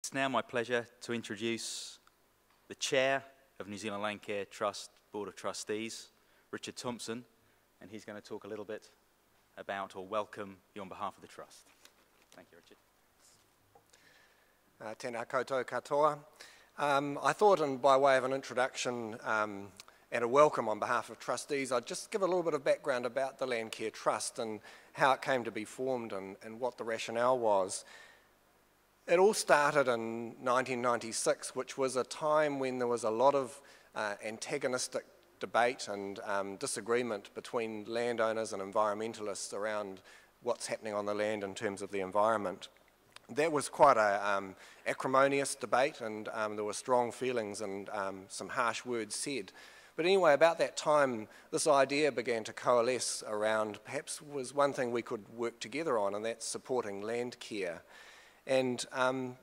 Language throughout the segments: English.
It's now my pleasure to introduce the Chair of New Zealand Landcare Trust Board of Trustees, Richard Thompson, and he's going to talk a little bit about or welcome you on behalf of the Trust. Thank you, Richard. Tēnā koutou katoa. I thought, by way of an introduction and a welcome on behalf of trustees, I'd just give a little bit of background about the Landcare Trust and how it came to be formed and what the rationale was. It all started in 1996, which was a time when there was a lot of antagonistic debate and disagreement between landowners and environmentalists around what's happening on the land in terms of the environment. That was quite a acrimonious debate, and there were strong feelings and some harsh words said. But anyway, about that time, this idea began to coalesce around perhaps was one thing we could work together on, and that's supporting Landcare. And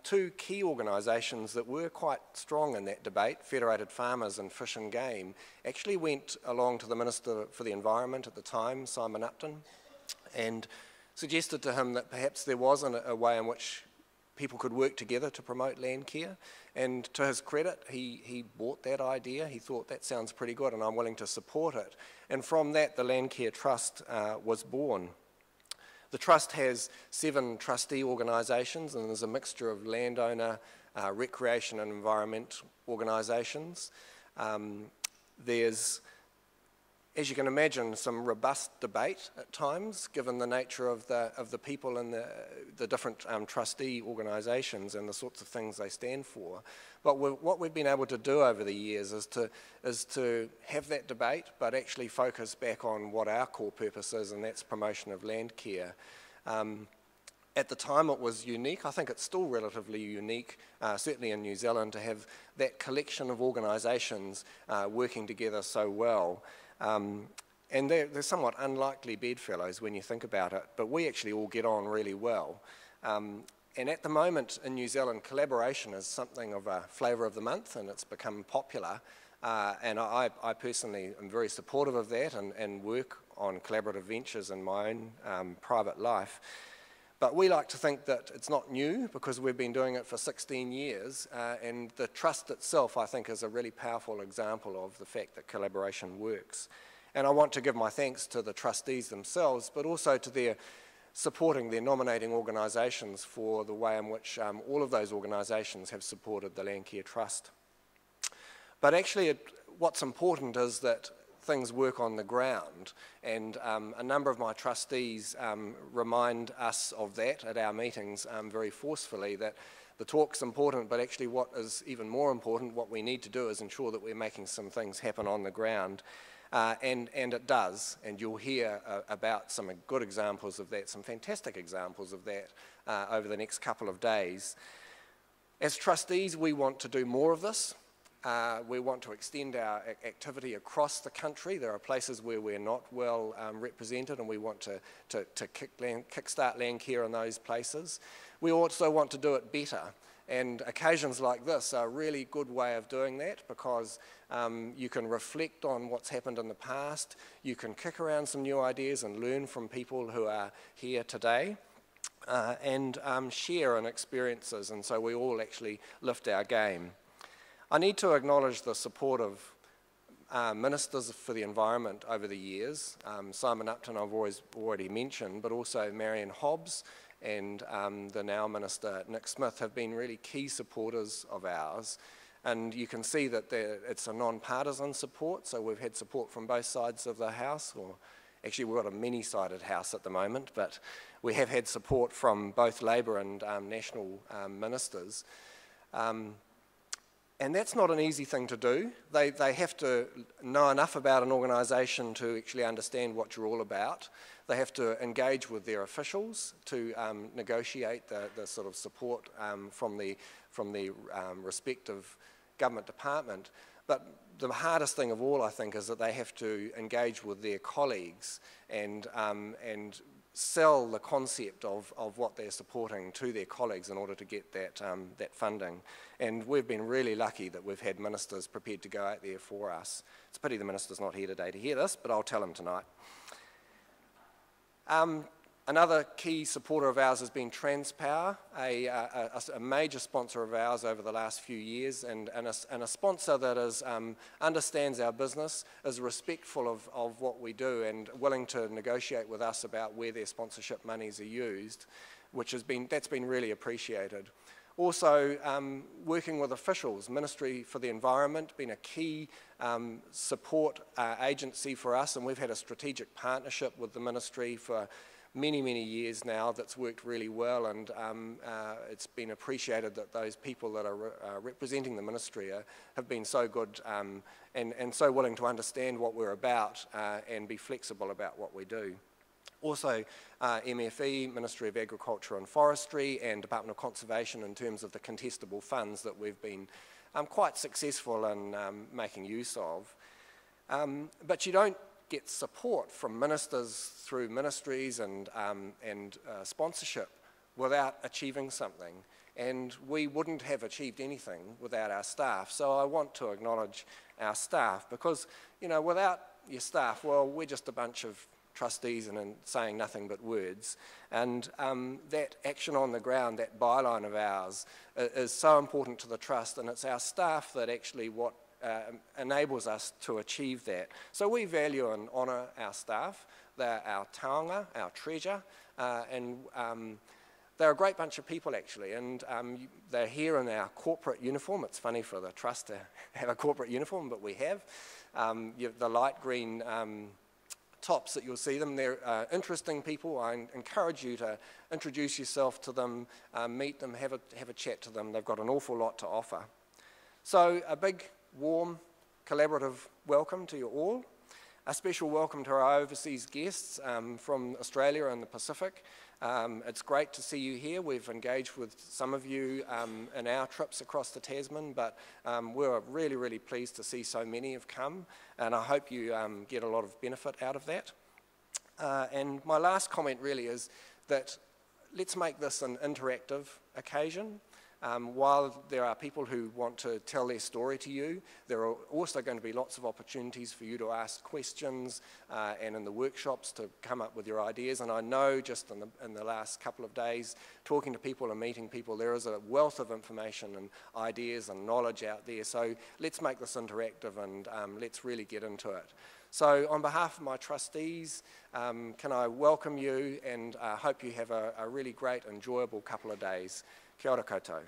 two key organisations that were quite strong in that debate, Federated Farmers and Fish and Game, actually went along to the Minister for the Environment at the time, Simon Upton, and suggested to him that perhaps there wasn't a way in which people could work together to promote Landcare. And to his credit, he bought that idea. He thought that sounds pretty good and I'm willing to support it. And from that, the Landcare Trust was born. The Trust has 7 trustee organisations, and there's a mixture of landowner, recreation and environment organisations. There's, as you can imagine, some robust debate at times, given the nature of the people in the different trustee organisations and the sorts of things they stand for. But what we've been able to do over the years is to have that debate, but actually focus back on what our core purpose is, and that's promotion of Landcare. At the time it was unique. I think it's still relatively unique, certainly in New Zealand, to have that collection of organisations working together so well. And they're somewhat unlikely bedfellows when you think about it, but we actually all get on really well. And at the moment in New Zealand, collaboration is something of a flavour of the month, and it's become popular. And I personally am very supportive of that and work on collaborative ventures in my own private life. But we like to think that it's not new because we've been doing it for 16 years, and the Trust itself, I think, is a really powerful example of the fact that collaboration works. And I want to give my thanks to the trustees themselves, but also to their supporting their nominating organisations for the way in which all of those organisations have supported the Landcare Trust. But actually, what's important is that things work on the ground, and a number of my trustees remind us of that at our meetings very forcefully, that the talk's important, but actually what is even more important, what we need to do is ensure that we're making some things happen on the ground. And it does, and you'll hear about some good examples of that, some fantastic examples of that over the next couple of days. As trustees, we want to do more of this. We want to extend our activity across the country. There are places where we're not well represented, and we want to kickstart Landcare in those places. We also want to do it better, and occasions like this are a really good way of doing that, because you can reflect on what's happened in the past, you can kick around some new ideas and learn from people who are here today, and share in experiences, and so we all actually lift our game. I need to acknowledge the support of Ministers for the Environment over the years. Simon Upton I've already mentioned, but also Marion Hobbs and the now Minister Nick Smith have been really key supporters of ours. And you can see that it's a non-partisan support, so we've had support from both sides of the House, or actually we've got a many-sided House at the moment, but we have had support from both Labour and National ministers. And that's not an easy thing to do. They have to know enough about an organisation to actually understand what you're all about. They have to engage with their officials to negotiate the sort of support from the respective government department. But the hardest thing of all, I think, is that they have to engage with their colleagues and sell the concept of what they're supporting to their colleagues in order to get that funding. And we've been really lucky that we've had ministers prepared to go out there for us. It's a pity the minister's not here today to hear this, but I'll tell him tonight. Another key supporter of ours has been Transpower, a major sponsor of ours over the last few years, and a sponsor that is, understands our business, is respectful of what we do and willing to negotiate with us about where their sponsorship monies are used, that's been really appreciated. Also, working with officials, Ministry for the Environment, been a key support agency for us, and we've had a strategic partnership with the Ministry for many, many years now that's worked really well, and it's been appreciated that those people that are representing the Ministry have been so good and so willing to understand what we're about and be flexible about what we do. Also, MFE, Ministry of Agriculture and Forestry, and Department of Conservation in terms of the contestable funds that we've been quite successful in making use of. But you don't get support from ministers through ministries and sponsorship without achieving something. And we wouldn't have achieved anything without our staff. So I want to acknowledge our staff because, you know, without your staff, well, we're just a bunch of trustees and saying nothing but words. And that action on the ground, that byline of ours, is so important to the trust, and it's our staff that actually enables us to achieve that. So we value and honour our staff. They're our taonga, our treasure, and they're a great bunch of people actually, and they're here in our corporate uniform. It's funny for the trust to have a corporate uniform, but we have. The light green tops that you'll see them, they're interesting people. I encourage you to introduce yourself to them, meet them, have a chat to them. They've got an awful lot to offer. So a big, warm, collaborative welcome to you all. A special welcome to our overseas guests from Australia and the Pacific. It's great to see you here. We've engaged with some of you in our trips across the Tasman, but we're really, really pleased to see so many have come, and I hope you get a lot of benefit out of that. And my last comment really is that let's make this an interactive occasion. While there are people who want to tell their story to you, there are also going to be lots of opportunities for you to ask questions and in the workshops to come up with your ideas. And I know just in the last couple of days, talking to people and meeting people, there is a wealth of information and ideas and knowledge out there. So let's make this interactive and let's really get into it. So on behalf of my trustees, can I welcome you and hope you have a really great, enjoyable couple of days. Kia ora koutou.